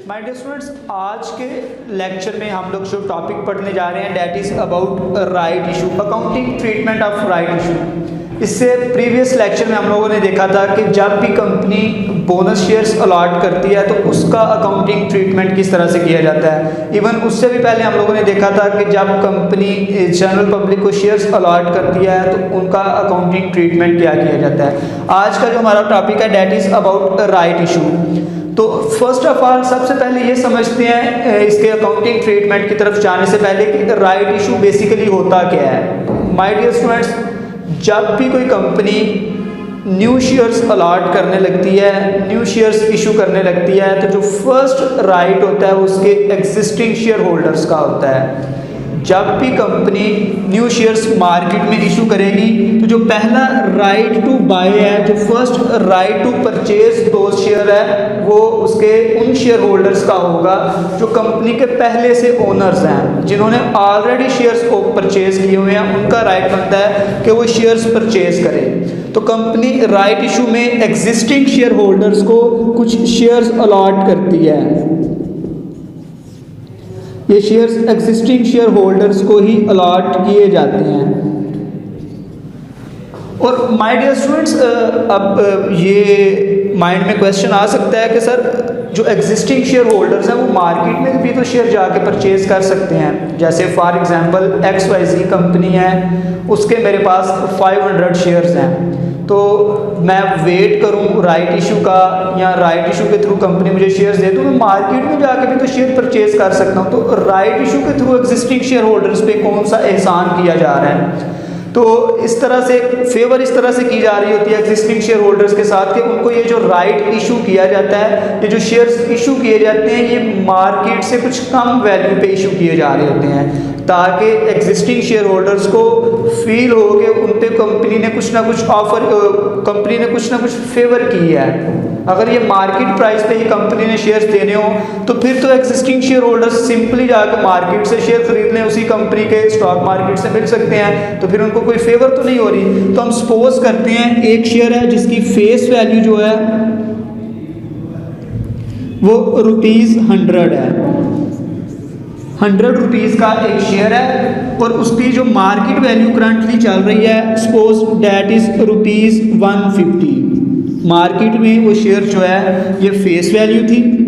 My dear students, आज के lecture में हम लोग जो टॉपिक पढ़ने जा रहे हैं that is about right issue, accounting treatment of right issue. इससे प्रीवियस लेक्चर में हम लोगों ने देखा था कि जब भी कंपनी बोनस शेयर्स अलॉट करती है तो उसका अकाउंटिंग ट्रीटमेंट किस तरह से किया जाता है। इवन उससे भी पहले हम लोगों ने देखा था कि जब कंपनी जनरल पब्लिक को शेयर्स अलॉट करती है तो उनका अकाउंटिंग ट्रीटमेंट क्या किया जाता है। आज का जो हमारा टॉपिक है that is about right issue. तो फर्स्ट ऑफ ऑल सबसे पहले ये समझते हैं इसके अकाउंटिंग ट्रीटमेंट की तरफ जाने से पहले कि राइट इशू बेसिकली होता क्या है। माय डियर स्टूडेंट्स, जब भी कोई कंपनी न्यू शेयर्स अलॉट करने लगती है, न्यू शेयर्स इशू करने लगती है, तो जो फर्स्ट राइट होता है उसके एग्जिस्टिंग शेयर होल्डर्स का होता है। जब भी कंपनी न्यू शेयर्स मार्केट में इशू करेगी तो जो पहला राइट टू बाय है, जो फर्स्ट राइट टू परचेज दो शेयर है, वो उसके उन शेयर होल्डर्स का होगा जो कंपनी के पहले से ओनर्स हैं, जिन्होंने ऑलरेडी शेयर्स को परचेज किए हुए हैं। उनका राइट बनता है कि वो शेयर्स परचेज करें। तो कंपनी राइट इशू में एग्जिस्टिंग शेयर होल्डर्स को कुछ शेयर्स अलॉट करती है। ये शेयर्स एग्जिस्टिंग शेयर होल्डर्स को ही अलॉट किए जाते हैं। और माय डियर स्टूडेंट्स, अब ये माइंड में क्वेश्चन आ सकता है कि सर जो एग्जिस्टिंग शेयर होल्डर्स हैं वो मार्केट में भी तो शेयर जाके परचेज कर सकते हैं। जैसे फॉर एग्जांपल XYZ कंपनी है, उसके मेरे पास 500 शेयर्स हैं, तो मैं वेट करूं राइट इशू का या राइट इशू के थ्रू कंपनी मुझे शेयर्स दे तो मैं मार्केट में जाके भी तो शेयर परचेज कर सकता हूं। तो राइट इशू के थ्रू एग्जिस्टिंग शेयर होल्डर्स पे कौन सा एहसान किया जा रहा है। तो इस तरह से फेवर इस तरह से की जा रही होती है एग्जिस्टिंग शेयर होल्डर्स के साथ कि उनको ये जो राइट इशू किया जाता है, ये जो शेयर्स इशू किए जाते हैं, ये मार्केट से कुछ कम वैल्यू पे इशू किए जा रहे होते हैं, ताकि एग्जिस्टिंग शेयर होल्डर्स को फील हो कि उन पे कंपनी ने कुछ ना कुछ ऑफर, कंपनी ने कुछ ना कुछ फेवर की है। अगर ये मार्केट प्राइस पे ही कंपनी ने शेयर्स देने हो तो फिर तो एग्जिस्टिंग शेयर होल्डर्स सिंपली जाकर मार्केट से शेयर खरीद लें, उसी कंपनी के स्टॉक मार्केट से मिल सकते हैं, तो फिर उनको कोई फेवर तो नहीं हो रही। तो हम सपोज करते हैं एक शेयर है जिसकी फेस वैल्यू जो है वो ₹100 है, 100 रुपीज़ का एक शेयर है और उसकी जो मार्केट वैल्यू करंटली चल रही है सपोज डैट इज ₹150। मार्केट में वो शेयर जो है ये फेस वैल्यू थी,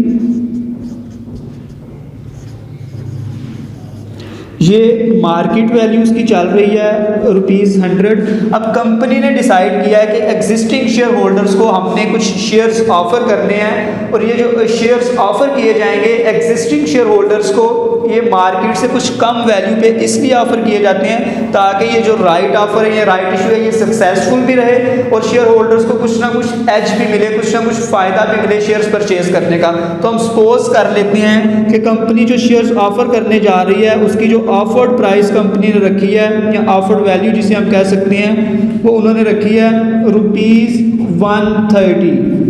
ये मार्केट वैल्यू उसकी चल रही है ₹100। अब कंपनी ने डिसाइड किया है कि एग्जिस्टिंग शेयर होल्डर्स को हमने कुछ शेयर्स ऑफर करने हैं और ये जो शेयर्स ऑफर किए जाएंगे एग्जिस्टिंग शेयर होल्डर्स को ये मार्केट से कुछ कम वैल्यू पे इसलिए ऑफर किए जाते हैं ताकि ये जो राइट ऑफर है, ये राइट इशू है, ये सक्सेसफुल भी रहे और शेयर होल्डर्स को कुछ ना कुछ एज भी मिले, कुछ ना कुछ फ़ायदा भी मिले शेयर्स परचेज करने का। तो हम सपोज कर लेते हैं कि कंपनी जो शेयर्स ऑफर करने जा रही है उसकी जो ऑफर्ड प्राइस कंपनी ने रखी है या ऑफर्ड वैल्यू जिसे हम कह सकते हैं वो उन्होंने रखी है ₹130।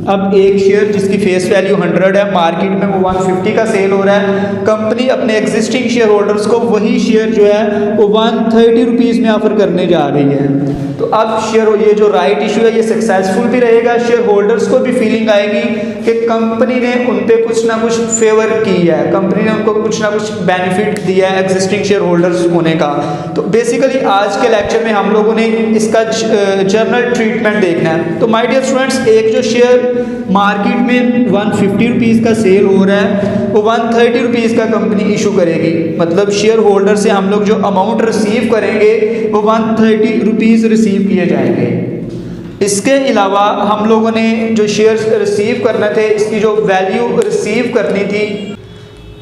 अब एक शेयर जिसकी फेस वैल्यू 100 है, मार्केट में वो 150 का सेल हो रहा है, कंपनी अपने एग्जिस्टिंग शेयर होल्डर्स को वही शेयर जो है वो 130 रुपीज़ में ऑफर करने जा रही है। तो अब शेयर ये जो राइट इशू है ये सक्सेसफुल भी रहेगा, शेयर होल्डर्स को भी फीलिंग आएगी कि कंपनी ने उन पे कुछ ना कुछ फेवर की है, कंपनी ने उनको कुछ ना कुछ बेनिफिट दिया है एग्जिस्टिंग शेयर होल्डर्स होने का। तो बेसिकली आज के लेक्चर में हम लोगों ने इसका जर्नल ट्रीटमेंट देखना है। तो माय डियर स्टूडेंट्स, एक जो शेयर मार्केट में 150 रुपीज़ का सेल हो रहा है वो 130 रुपीज़ का कंपनी इशू करेगी, मतलब शेयर होल्डर से हम लोग जो अमाउंट रिसीव करेंगे वो 130 रुपीज़ रिसीव किए जाएंगे। इसके अलावा हम लोगों ने जो शेयर्स रिसीव करने थे इसकी जो वैल्यू रिसीव करनी थी।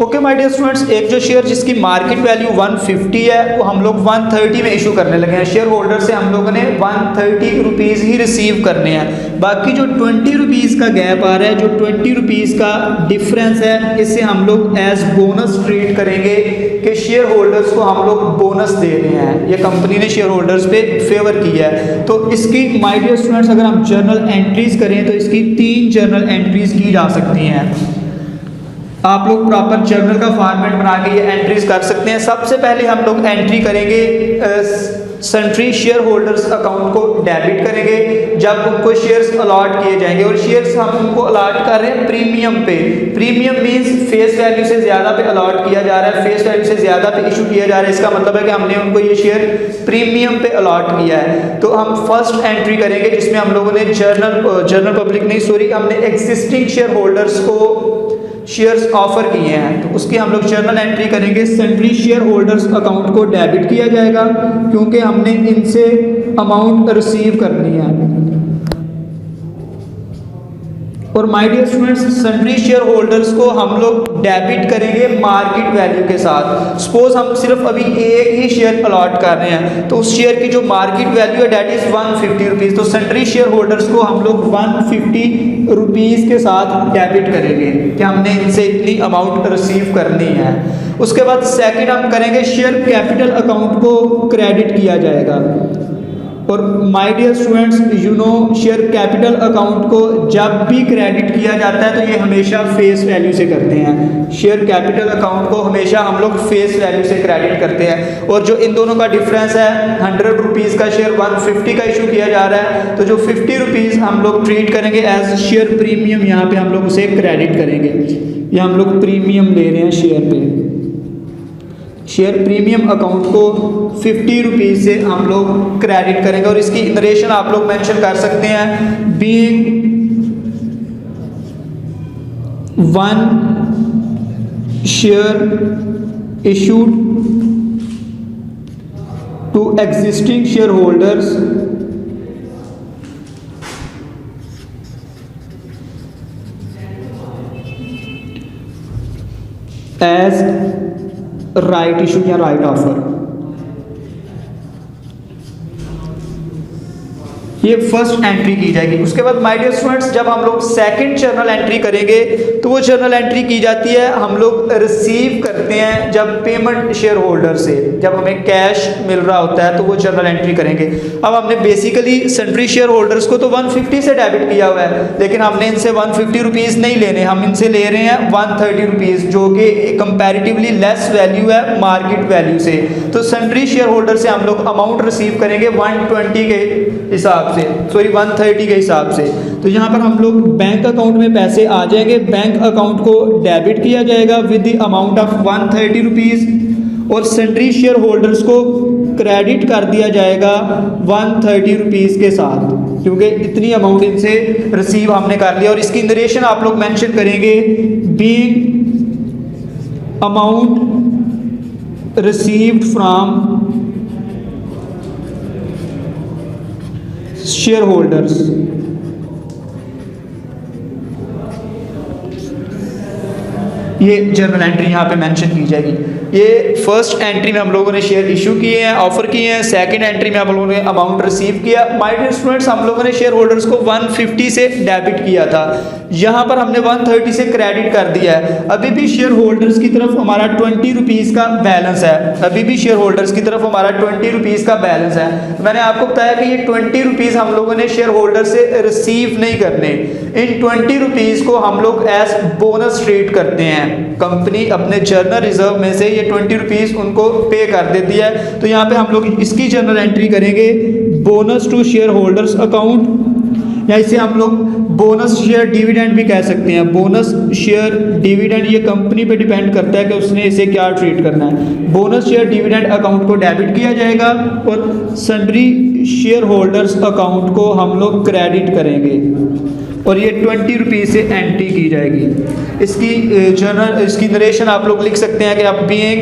ओके माय डियर स्टूडेंट्स, एक जो शेयर जिसकी मार्केट वैल्यू 150 है वो हम लोग 130 में इशू करने लगे हैं। शेयर होल्डर से हम लोगों ने 130 रुपीज़ ही रिसीव करने हैं। बाकी जो 20 रुपीज़ का गैप आ रहा है, जो 20 रुपीज़ का डिफरेंस है, इसे हम लोग एज बोनस ट्रीट करेंगे कि शेयर होल्डर्स को हम लोग बोनस दे रहे हैं, ये कंपनी ने शेयर होल्डर्स पे फेवर किया है। तो इसकी माय डियर स्टूडेंट्स अगर हम जर्नल एंट्रीज करें तो इसकी 3 जर्नल एंट्रीज की जा सकती हैं। आप लोग प्रॉपर जर्नल का फॉर्मेट बना के ये एंट्रीज कर सकते हैं। सबसे पहले हम लोग एंट्री करेंगे सन्ट्री शेयर होल्डर्स अकाउंट को डेबिट करेंगे जब उनको शेयर्स अलॉट किए जाएंगे, और शेयर्स हम उनको अलॉट कर रहे हैं प्रीमियम पे। प्रीमियम मींस फेस वैल्यू से ज़्यादा पे अलॉट किया जा रहा है, फेस वैल्यू से ज़्यादा पे इशू किया जा रहा है। इसका मतलब है कि हमने उनको ये शेयर प्रीमियम पे अलॉट किया है। तो हम फर्स्ट एंट्री करेंगे जिसमें हम लोगों ने जनरल पब्लिक नहीं, सॉरी, हमने एग्जिस्टिंग शेयर होल्डर्स को शेयर्स ऑफर किए हैं, तो उसकी हम लोग जर्नल एंट्री करेंगे। सन्ट्री शेयर होल्डर्स अकाउंट को डेबिट किया जाएगा क्योंकि हमने इनसे अमाउंट रिसीव करनी है। और my dear students, sundry shareholders को हम लोग डेबिट करेंगे मार्केट वैल्यू के साथ। सपोज हम सिर्फ अभी एक ही शेयर अलॉट कर रहे हैं, तो उस शेयर की जो मार्केट वैल्यू है डेट इज 150 रुपीज़, तो सन्ट्री शेयर होल्डर्स को हम लोग 150 रुपीज़ के साथ डेबिट करेंगे कि हमने इनसे इतनी अमाउंट रिसीव करनी है। उसके बाद सेकंड हम करेंगे शेयर कैपिटल अकाउंट को क्रेडिट किया जाएगा। और my dear students, you know share capital account को जब भी क्रेडिट किया जाता है तो ये हमेशा फेस वैल्यू से करते हैं। शेयर कैपिटल अकाउंट को हमेशा हम लोग फेस वैल्यू से क्रेडिट करते हैं। और जो इन दोनों का डिफरेंस है, 100 रुपीज़ का शेयर 150 का इशू किया जा रहा है, तो जो 50 रुपीज़ हम लोग ट्रीट करेंगे एज शेयर प्रीमियम, यहाँ पे हम लोग उसे क्रेडिट करेंगे। ये हम लोग प्रीमियम ले रहे हैं शेयर पे। शेयर प्रीमियम अकाउंट को 50 रुपीज़ से हम लोग क्रेडिट करेंगे। और इसकी नरेशन आप लोग मेंशन कर सकते हैं, being 1 share issued to existing shareholders as right issue या राइट ऑफर। ये फर्स्ट एंट्री की जाएगी। उसके बाद माय डियर स्टूडेंट्स, जब हम लोग सेकंड जर्नल एंट्री करेंगे तो वो जर्नल एंट्री की जाती है, हम लोग रिसीव करते हैं जब पेमेंट शेयर होल्डर से, जब हमें कैश मिल रहा होता है तो वो जर्नल एंट्री करेंगे। अब हमने बेसिकली सन्ट्री शेयर होल्डर्स को तो 150 से डेबिट किया हुआ है, लेकिन हमने इनसे 150 रुपीज़ नहीं लेने, हम इनसे ले रहे हैं 130 रुपीज़, जो कि कंपैरेटिवली लेस वैल्यू है मार्केट वैल्यू से। तो सन्ट्री शेयर होल्डर से हम लोग अमाउंट रिसीव करेंगे 120 के हिसाब से, सॉरी 130 के हिसाब से। तो यहाँ पर हम लोग बैंक अकाउंट में पैसे आ जाएंगे, बैंक अकाउंट को डेबिट किया जाएगा with the amount of 130 rupees, और सन्ट्री शेयर होल्डर्स को क्रेडिट कर दिया जाएगा 130 रुपीज़ के साथ, क्योंकि इतनी अमाउंट इनसे रिसीव हमने कर लिया। और इसकी नरेशन आप लोग मेंशन करेंगे, being amount received from share holders. ये जर्नल एंट्री यहाँ पे मेंशन की जाएगी। ये फर्स्ट एंट्री में हम लोगों ने शेयर इशू किए हैं, ऑफर किए हैं। सेकंड एंट्री में हम लोगों ने अमाउंट रिसीव किया। माय डियर स्टूडेंट्स, हम लोगों ने शेयर होल्डर्स को 150 से डेबिट किया था, यहाँ पर हमने 130 से क्रेडिट कर दिया है। अभी भी शेयर होल्डर्स की तरफ हमारा 20 रुपीज़ का बैलेंस है, अभी भी शेयर होल्डर्स की तरफ हमारा 20 रुपीज़ का बैलेंस है। मैंने आपको बताया कि ये 20 रुपीज़ हम लोगों ने शेयर होल्डर से रिसीव नहीं करने, इन 20 रुपीज़ को हम लोग एज बोनस ट्रीट करते हैं। कंपनी अपने जर्नल रिजर्व में से ये 20 रुपीज़ उनको पे कर देती है। तो यहाँ पे हम लोग इसकी जर्नल एंट्री करेंगे, bonus to shareholders account, या इसे हम लोग बोनस शेयर डिविडेंड भी कह सकते हैं। बोनस शेयर डिविडेंड ये कंपनी पे डिपेंड करता है कि उसने इसे क्या ट्रीट करना है। बोनस शेयर डिविडेंड अकाउंट को डेबिट किया जाएगा और sundry share holders account to हम लोग क्रेडिट करेंगे और ये 20 रुपीज़ से एंट्री की जाएगी। इसकी नरेशन आप लोग लिख सकते हैं कि आप being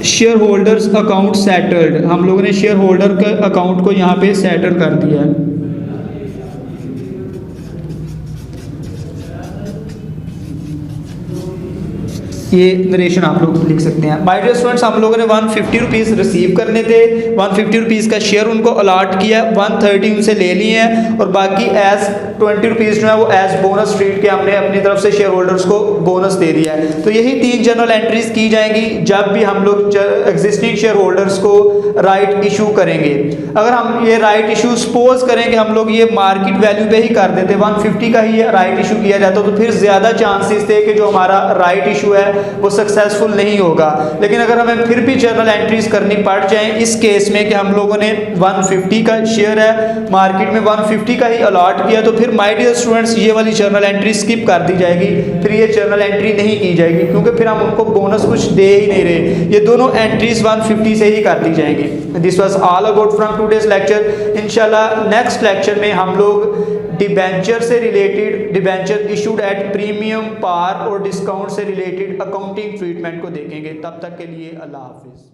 share holders account settled, हम लोगों ने शेयर होल्डर के अकाउंट को यहाँ पे सेटल कर दिया है। ये नरेशन आप लोग लिख सकते हैं। माय डियर स्टूडेंट्स, हम लोगों ने 150 रुपीज़ रिसीव करने थे, 150 रुपीज़ का शेयर उनको अलॉट किया, 130 उनसे ले लिए हैं और बाकी एज 20 रुपीज़ जो है वो एज बोनस ट्रीट के हमने अपनी तरफ से शेयर होल्डर्स को बोनस दे दिया है। तो यही 3 जनरल एंट्रीज की जाएंगी जब भी हम लोग एग्जिस्टिंग शेयर होल्डर्स को राइट इशू करेंगे। अगर हम ये राइट इशू सपोज करें कि हम लोग ये मार्केट वैल्यू पे ही कर देते, 150 का ही राइट इशू किया जाता, तो फिर ज़्यादा चांसेस थे कि जो हमारा राइट इशू है वो सक्सेसफुल नहीं होगा। लेकिन अगर हमें फिर भी जर्नल एंट्रीज करनी पड़ जाए इस केस में कि हम लोगों ने 150 का शेयर है, मार्केट में 150 का ही अलॉट किया, तो फिर माय डियर स्टूडेंट्स ये वाली जर्नल एंट्री स्किप कर दी जाएगी, फिर ये जर्नल एंट्री नहीं की जाएगी क्योंकि फिर हम उनको बोनस कुछ दे ही नहीं रहे। ये दोनों एंट्रीज 150 से ही कर दी जाएंगी। This was all about from today's lecture. इंशाल्लाह नेक्स्ट लेक्चर में हम लोग डिबेंचर से related, debenture issued at premium par और डिस्काउंट से रिलेटेड अकाउंटिंग ट्रीटमेंट को देखेंगे। तब तक के लिए अल्लाह हाफिज़।